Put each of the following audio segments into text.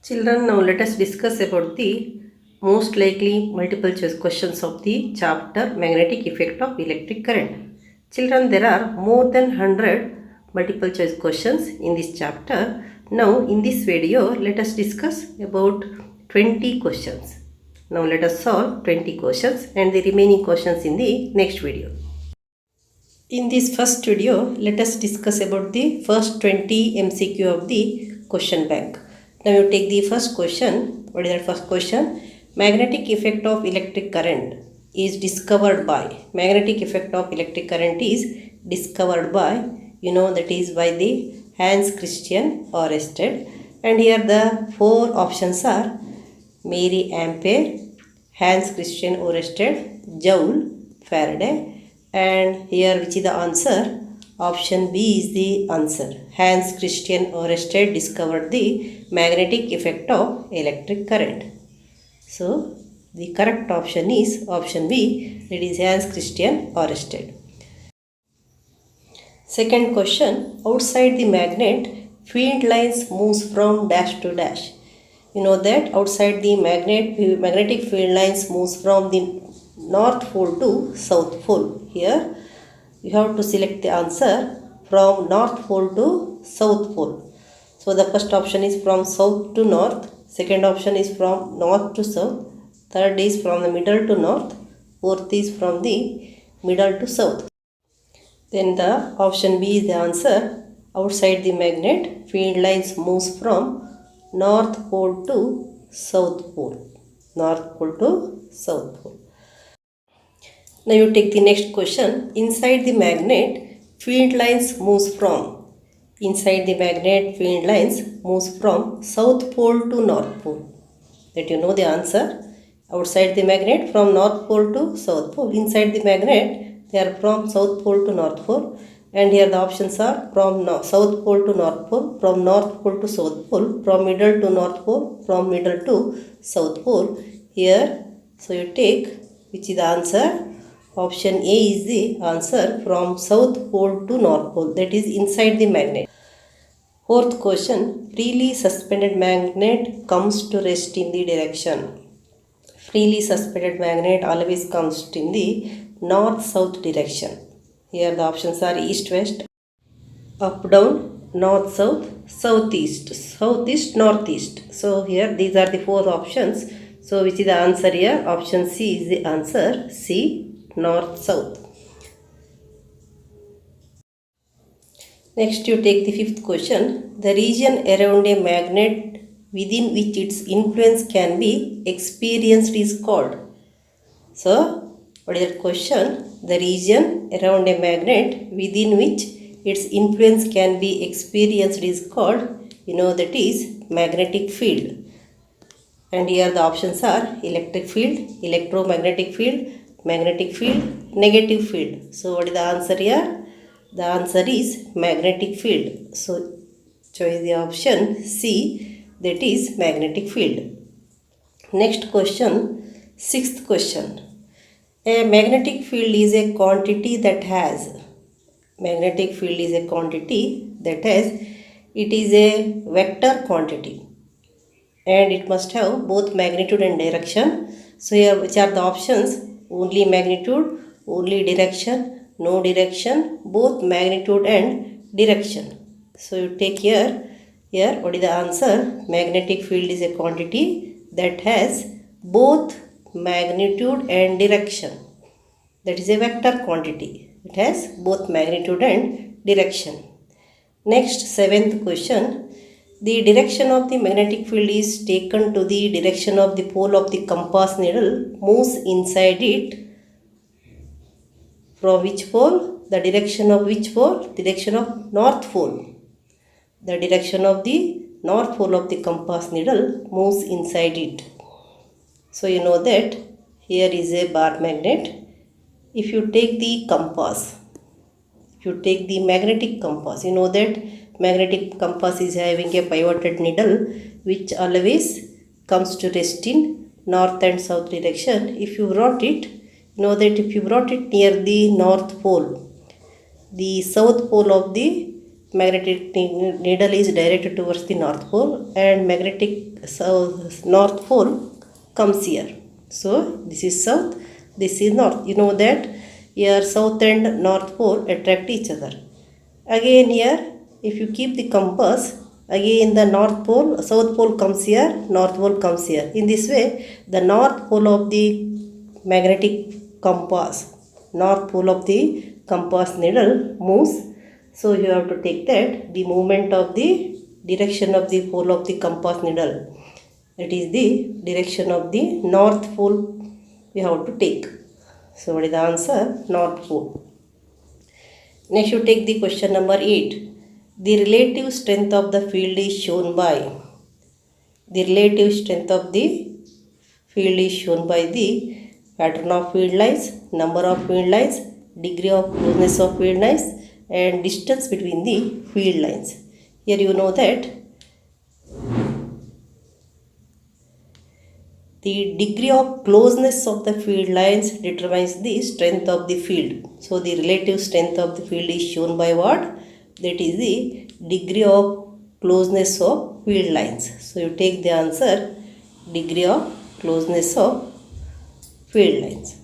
Children, now let us discuss about the most likely multiple choice questions of the chapter Magnetic Effect of Electric Current. Children, there are more than 100 multiple choice questions in this chapter. Now in this video, let us discuss about 20 questions. Now let us solve 20 questions and the remaining questions in the next video. In this first video, let us discuss about the first 20 MCQ of the question bank. Now you take the first question. What is that first question? Magnetic effect of electric current is discovered by. Magnetic effect of electric current is discovered by, that is by the Hans Christian Ørsted. And here the four options are Mary Ampere, Hans Christian Ørsted, Joule, Faraday. And here which is the answer? Option B is the answer. Hans Christian Ørsted discovered the magnetic effect of electric current. So the correct option is option B, that is Hans Christian Ørsted. Second question, outside the magnet, field lines moves from dash to dash. You know that outside the magnetic field lines moves from the North Pole to South Pole. Here you have to select the answer from North Pole to South Pole. So the first option is from South to North, second option is from North to South, third is from the middle to North, fourth is from the middle to South. Then the option B is the answer. Outside the magnet, field lines moves from North Pole to South Pole. North Pole to South Pole. Now you take the next question. Inside the magnet, field lines moves from. Inside the magnet, field lines moves from South Pole to North Pole. That you know the answer. Outside the magnet, from North Pole to South Pole. Inside the magnet, they are from South Pole to North Pole. And here the options are from South Pole to North Pole, from North Pole to South Pole, from middle to North Pole, from middle to South Pole. Here, so you take which is the answer. Option A is the answer, from South Pole to North Pole, that is inside the magnet. Fourth question, freely suspended magnet comes to rest in the direction. Freely suspended magnet always comes in the north-south direction. Here the options are east-west, up-down, north-south, southeast, southeast, northeast. So here these are the four options. So which is the answer here? Option C is the answer. C, north-south. Next you take the fifth question. The region around a magnet within which its influence can be experienced is called. So what is that question? The region around a magnet within which its influence can be experienced is called, that is magnetic field. And here the options are electric field, electromagnetic field, magnetic field, negative field. So what is the answer here? The answer is magnetic field. So choose the option C, that is magnetic field. Next question, sixth question. A magnetic field is a quantity that has. Magnetic field is a quantity that has. It is a vector quantity. And it must have both magnitude and direction. So here which are the options? Only magnitude, only direction, no direction, both magnitude and direction. So you take here what is the answer? Magnetic field is a quantity that has both magnitude and direction. That is a vector quantity. It has both magnitude and direction. Next, seventh question. The direction of the magnetic field is taken to the direction of the pole of the compass needle moves inside it. From which pole? The direction of which pole? Direction of North Pole. The direction of the North Pole of the compass needle moves inside it. So you know that here is a bar magnet. If you take the compass, if you take the magnetic compass, you know that magnetic compass is having a pivoted needle which always comes to rest in north and south direction. If you brought it, if you brought it near the North Pole, the south pole of the magnetic needle is directed towards the north pole, and magnetic north pole comes here. So this is south, this is north. You know that here south and north pole attract each other. Again here, if you keep the compass, again the north pole, south pole comes here, north pole comes here. In this way, the north pole of the magnetic compass, north pole of the compass needle moves. So you have to take that the movement of the direction of the pole of the compass needle, that is the direction of the north pole we have to take. So what is the answer? North pole. Next you take the question number 8. The relative strength of the field is shown by. The relative strength of the field is shown by the pattern of field lines, number of field lines, degree of closeness of field lines, and distance between the field lines. Here you know that the degree of closeness of the field lines determines the strength of the field. So the relative strength of the field is shown by what? That is the degree of closeness of field lines. So you take the answer, degree of closeness of field lines.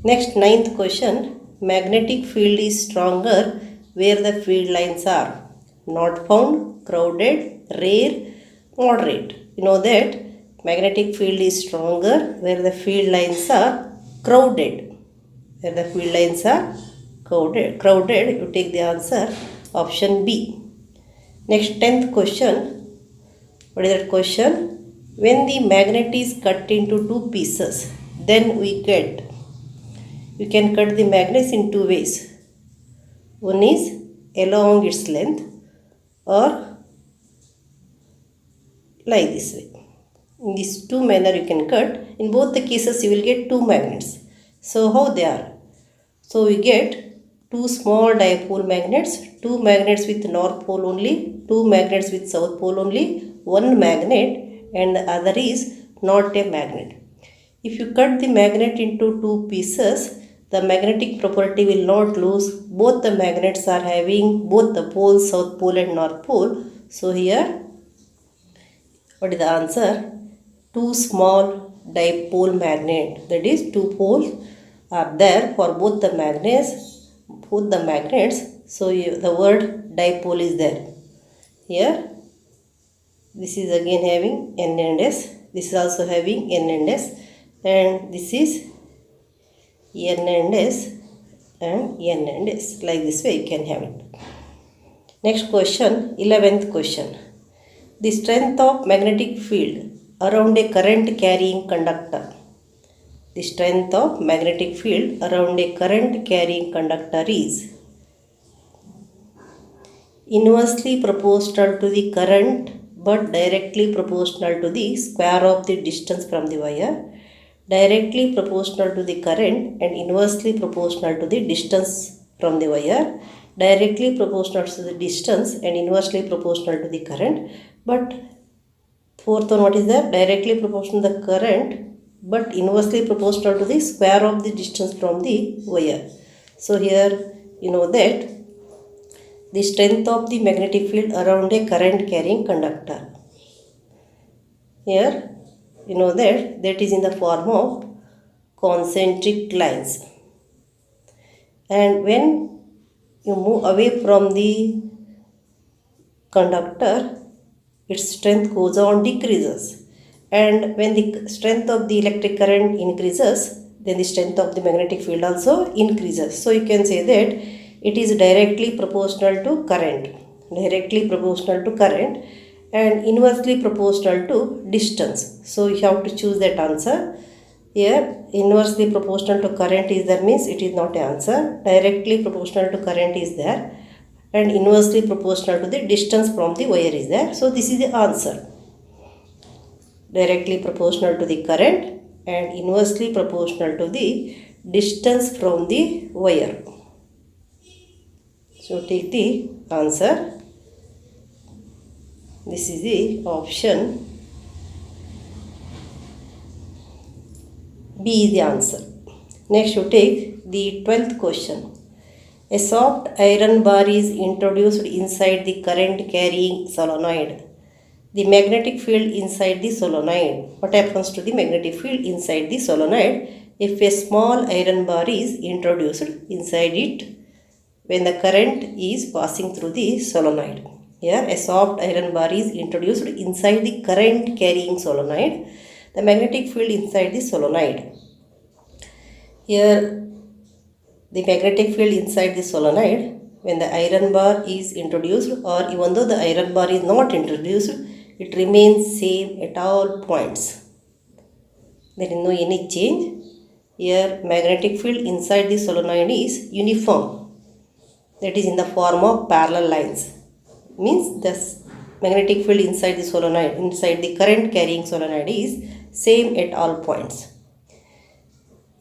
Next, 9th question. Magnetic field is stronger where the field lines are not found, crowded, rare, moderate. You know that magnetic field is stronger where the field lines are crowded. Where the field lines are crowded, you take the answer option B. Next, 10th question. What is that question? When the magnet is cut into two pieces, then we can cut the magnets in two ways. One is along its length or like this way. In these two manner you can cut. In both the cases you will get two magnets. So how they are? So we get two small dipole magnets, two magnets with north pole only, two magnets with south pole only, one magnet, and the other is not a magnet. If you cut the magnet into two pieces, the magnetic property will not lose. Both the magnets are having both the poles, south pole and north pole. So here, what is the answer? Two small dipole magnet, that is two poles are there for both the magnets. So the word dipole is there. Here, this is again having N and S. This is also having N and S. And this is N and S and N and S. Like this way you can have it. Next question, 11th question. The strength of magnetic field around a current carrying conductor. The strength of magnetic field around a current carrying conductor is inversely proportional to the current but directly proportional to the square of the distance from the wire, directly proportional to the current and inversely proportional to the distance from the wire, directly proportional to the distance and inversely proportional to the current. But fourth one, what is that? Directly proportional to the current but inversely proportional to the square of the distance from the wire. So here you know that the strength of the magnetic field around a current carrying conductor. Here you know that is in the form of concentric lines. And when you move away from the conductor, its strength goes on decreases. And when the strength of the electric current increases, then the strength of the magnetic field also increases. So you can say that it is directly proportional to current, and inversely proportional to distance. So you have to choose that answer. Here inversely proportional to current is there, means it is not an answer. Directly proportional to current is there, and inversely proportional to the distance from the wire is there. So this is the answer. Directly proportional to the current and inversely proportional to the distance from the wire. So take the answer. This is the option B is the answer. Next you take the 12th question. A soft iron bar is introduced inside the current carrying solenoid. The magnetic field inside the solenoid. What happens to the magnetic field inside the solenoid if a small iron bar is introduced inside it when the current is passing through the solenoid? Here a soft iron bar is introduced inside the current carrying solenoid. The magnetic field inside the solenoid. Here the magnetic field inside the solenoid when the iron bar is introduced, or even though the iron bar is not introduced, it remains same at all points. There is no any change. Here magnetic field inside the solenoid is uniform, that is in the form of parallel lines. Means the magnetic field inside the solenoid, inside the current carrying solenoid, is same at all points.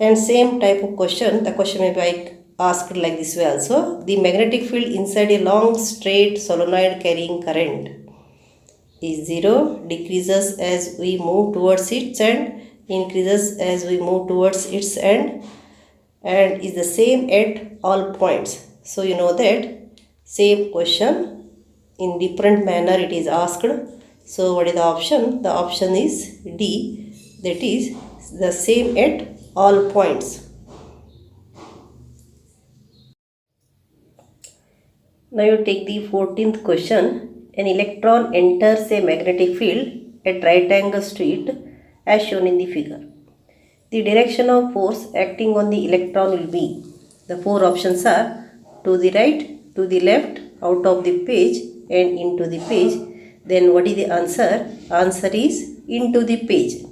And same type of question, the question may be asked like this way also. The magnetic field inside a long straight solenoid carrying current is 0, decreases as we move towards its end, increases as we move towards its end, and is the same at all points. So you know that same question in different manner it is asked. So what is the option? The option is D, that is the same at all points. Now you take the 14th question. An electron enters a magnetic field at right angles to it as shown in the figure. The direction of force acting on the electron will be. The four options are to the right, to the left, out of the page and into the page. Then what is the answer? Answer is into the page.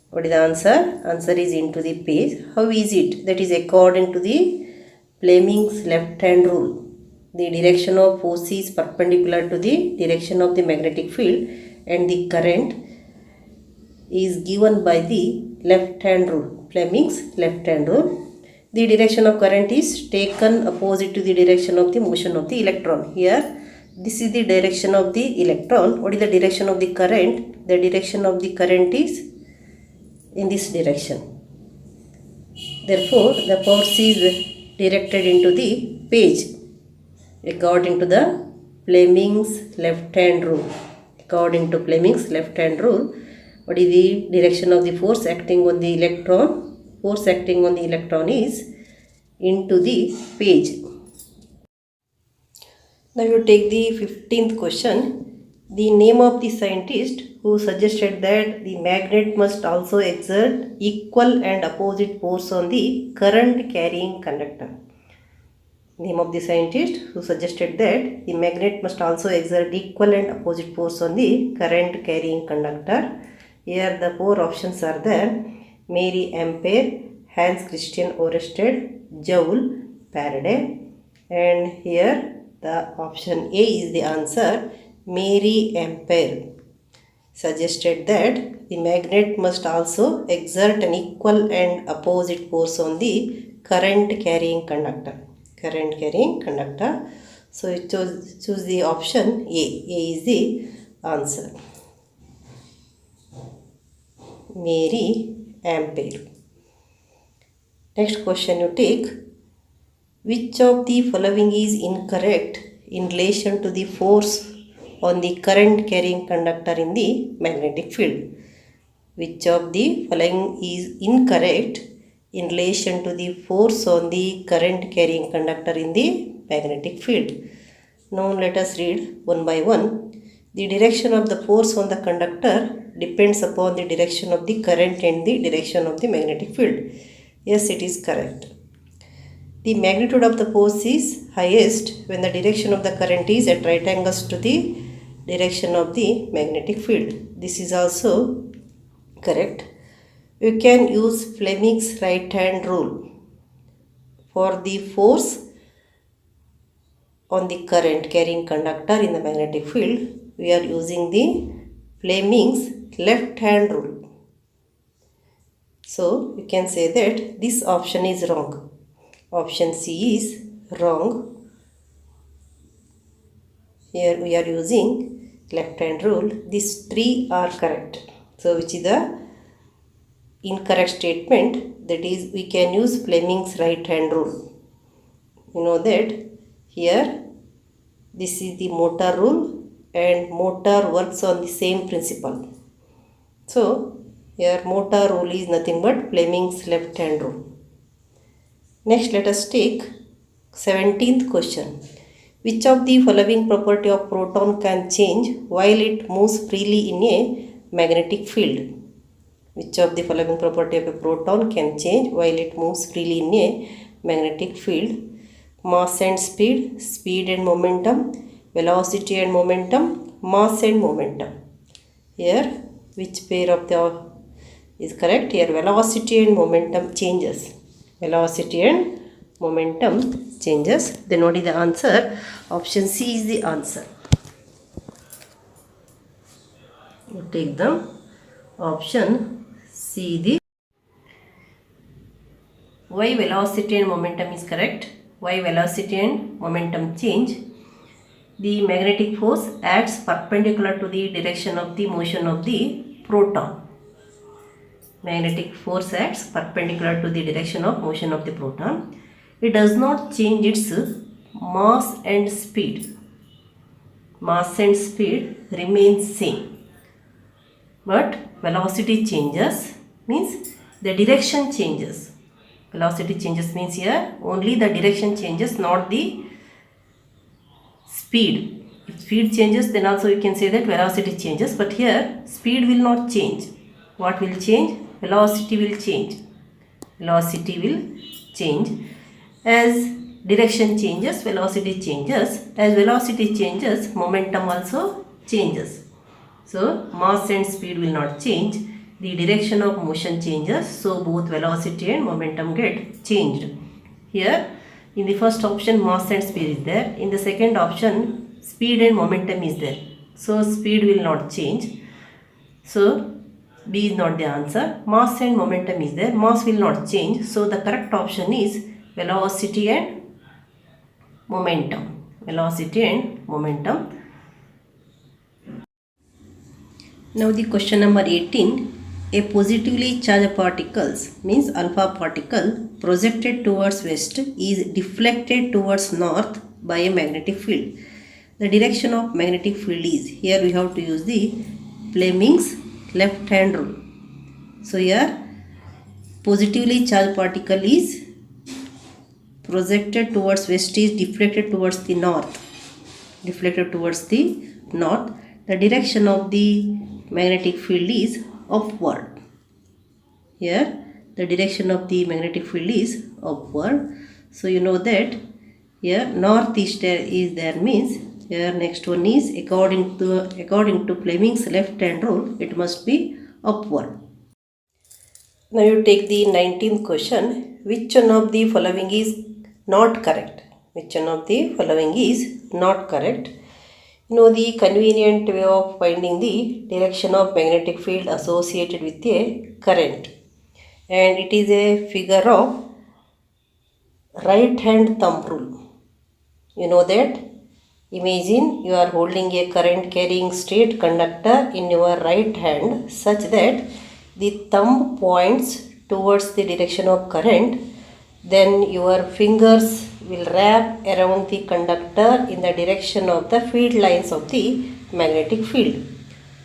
What is the answer? Answer is into the page. How is it? That is according to the Fleming's left hand rule. The direction of force is perpendicular to the direction of the magnetic field and the current is given by the left hand rule, Fleming's left hand rule. The direction of current is taken opposite to the direction of the motion of the electron. Here this is the direction of the electron. What is the direction of the current? The direction of the current is in this direction. Therefore the force is directed into the page according to the Fleming's left hand rule. According to Fleming's left hand rule, what is the direction of the force acting on the electron? Force acting on the electron is into the page. Now you take the 15th question. The name of the scientist who suggested that the magnet must also exert equal and opposite force on the current carrying conductor. Name of the scientist who suggested that the magnet must also exert equal and opposite force on the current carrying conductor. Here the four options are there: Mary Ampere, Hans Christian Oersted, Joule, Faraday. And here the option A is the answer. Mary Ampere suggested that the magnet must also exert an equal and opposite force on the current carrying conductor. Current carrying conductor. So you choose the option A. A is the answer. Mary Ampere. Next question you take. Which of the following is incorrect in relation to the force on the current carrying conductor in the magnetic field? Which of the following is incorrect in relation to the force on the current carrying conductor in the magnetic field? Now let us read one by one. The direction of the force on the conductor depends upon the direction of the current and the direction of the magnetic field. Yes, it is correct. The magnitude of the force is highest when the direction of the current is at right angles to the direction of the magnetic field. This is also correct. You can use Fleming's right hand rule for the force on the current carrying conductor in the magnetic field. We are using the Fleming's left hand rule. So you can say that this option is wrong. Option C is wrong. Here we are using left hand rule. These three are correct. So which is the incorrect statement? That is, we can use Fleming's right hand rule. you know that here this is the motor rule and motor works on the same principle. So here motor rule is nothing but Fleming's left hand rule. Next let us take 17th question. Which of the following property of proton can change while it moves freely in a magnetic field? Which of the following property of a proton can change while it moves freely in a magnetic field? Mass and speed, speed and momentum, velocity and momentum, mass and momentum. Here which pair of the is correct? Here velocity and momentum changes. Velocity and momentum changes. Then what is the answer? Option C is the answer. You take the option C. The why velocity and momentum is correct? Why velocity and momentum change? The magnetic force acts perpendicular to the direction of the motion of the proton. Magnetic force acts perpendicular to the direction of motion of the proton. It does not change its mass and speed. Mass and speed remains same. But velocity changes means the direction changes. Velocity changes means here only the direction changes, not the speed. If speed changes, then also you can say that velocity changes, but here speed will not change. What will change? Velocity will change. Velocity will change. As direction changes, velocity changes. As velocity changes, momentum also changes. So mass and speed will not change. The direction of motion changes, so both velocity and momentum get changed. Here in the first option mass and speed is there. In the second option speed and momentum is there. So speed will not change. So B is not the answer. Mass and momentum is there. Mass will not change. So the correct option is velocity and momentum. Velocity and momentum. Now the question number 18. A positively charged particles means alpha particle projected towards west is deflected towards north by a magnetic field. The direction of magnetic field is, here we have to use the Fleming's left hand rule. So here positively charged particle is projected towards west is deflected towards the north. Deflected towards the north. The direction of the magnetic field is upward. Here the direction of the magnetic field is upward. So you know that here northeast is there means here next one is according to Fleming's left hand rule, it must be upward. Now you take the 19th question. Which one of the following is not correct? Which one of the following is not correct? You know the convenient way of finding the direction of magnetic field associated with a current, and it is a figure of right hand thumb rule. You know that? Imagine you are holding a current carrying straight conductor in your right hand such that the thumb points towards the direction of current. Then your fingers will wrap around the conductor in the direction of the field lines of the magnetic field.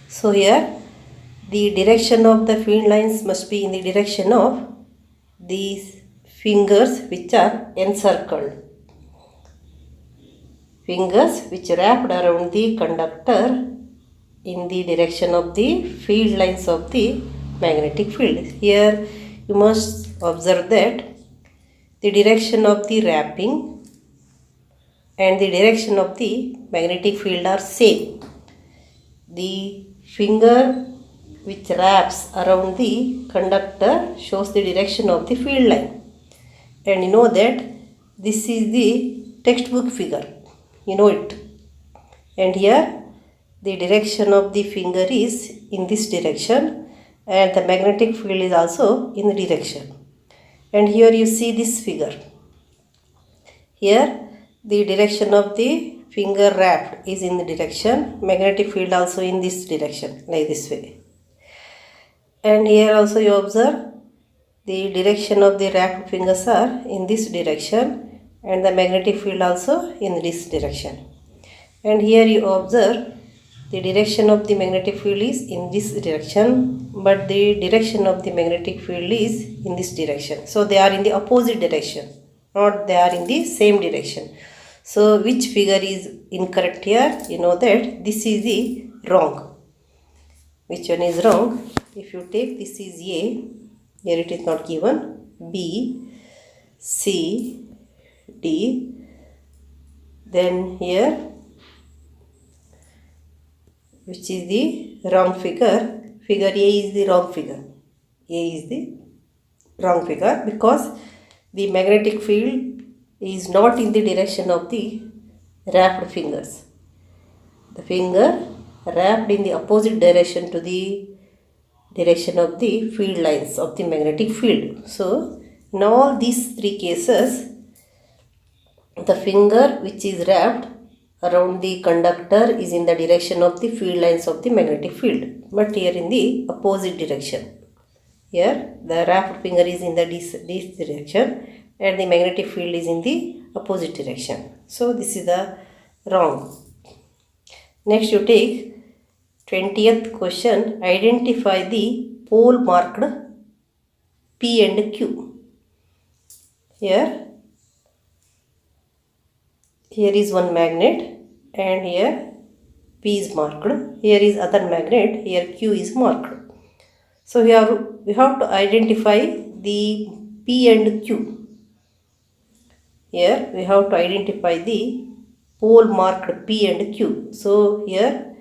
So here the direction of the field lines must be in the direction of these fingers which are encircled. Fingers which wrapped around the conductor in the direction of the field lines of the magnetic field. Here you must observe that the direction of the wrapping and the direction of the magnetic field are same. The finger which wraps around the conductor shows the direction of the field line, and you know that this is the textbook figure, you know it. And here the direction of the finger is in this direction and the magnetic field is also in the direction. And here you see this figure. Here the direction of the finger wrapped is in the direction, magnetic field also in this direction, like this way. And here also you observe the direction of the wrapped fingers are in this direction and the magnetic field also in this direction. And here you observe the direction of the magnetic field is in this direction, but the direction of the magnetic field is in this direction. So they are in the opposite direction, not they are in the same direction. So which figure is incorrect here? You know that this is the wrong. Which one is wrong? If you take this is A, here it is not given, B, C, D, then here which is the wrong figure? Figure A is the wrong figure. A is the wrong figure because the magnetic field is not in the direction of the wrapped fingers. The finger wrapped in the opposite direction to the direction of the field lines of the magnetic field. So in all these three cases, the finger which is wrapped around the conductor is in the direction of the field lines of the magnetic field, but here in the opposite direction. Here the wrapped finger is in the this direction and the magnetic field is in the opposite direction. So this is the wrong. Next you take 20th question. Identify the pole marked P and Q. Here is one magnet and here P is marked. Here is other magnet. Here Q is marked. So here we have to identify the P and Q. Here we have to identify the pole marked P and Q. So here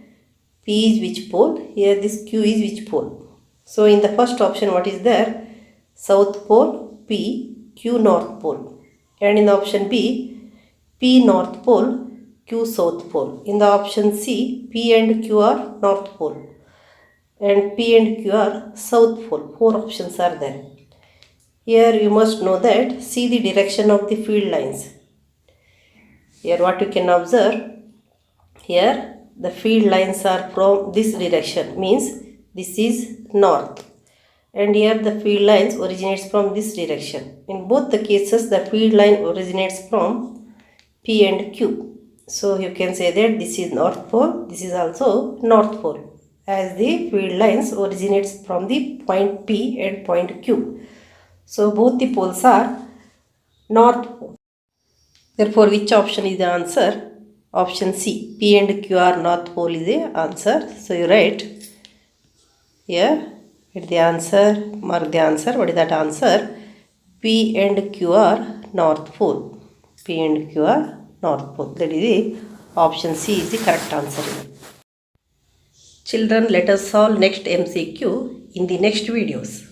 P is which pole? Here this Q is which pole? So in the first option what is there? South pole P, Q north pole. And in the option B, P north pole, Q south pole. In the option C, P and Q are north pole and P and Q are south pole. Four options are there. Here you must know that, see the direction of the field lines. Here what you can observe, here the field lines are from this direction, means this is north. And here the field lines originates from this direction. In both the cases the field line originates from P and Q. So you can say that this is north pole, this is also north pole, as the field lines originates from the point P and point Q. So both the poles are north pole. Therefore which option is the answer? Option C, P and Q are north pole is the answer. So you write here, write the answer, mark the answer. What is that answer? P and Q are north pole. P and Q are north pole. That is the option C is the correct answer. Children, let us solve next MCQ in the next videos.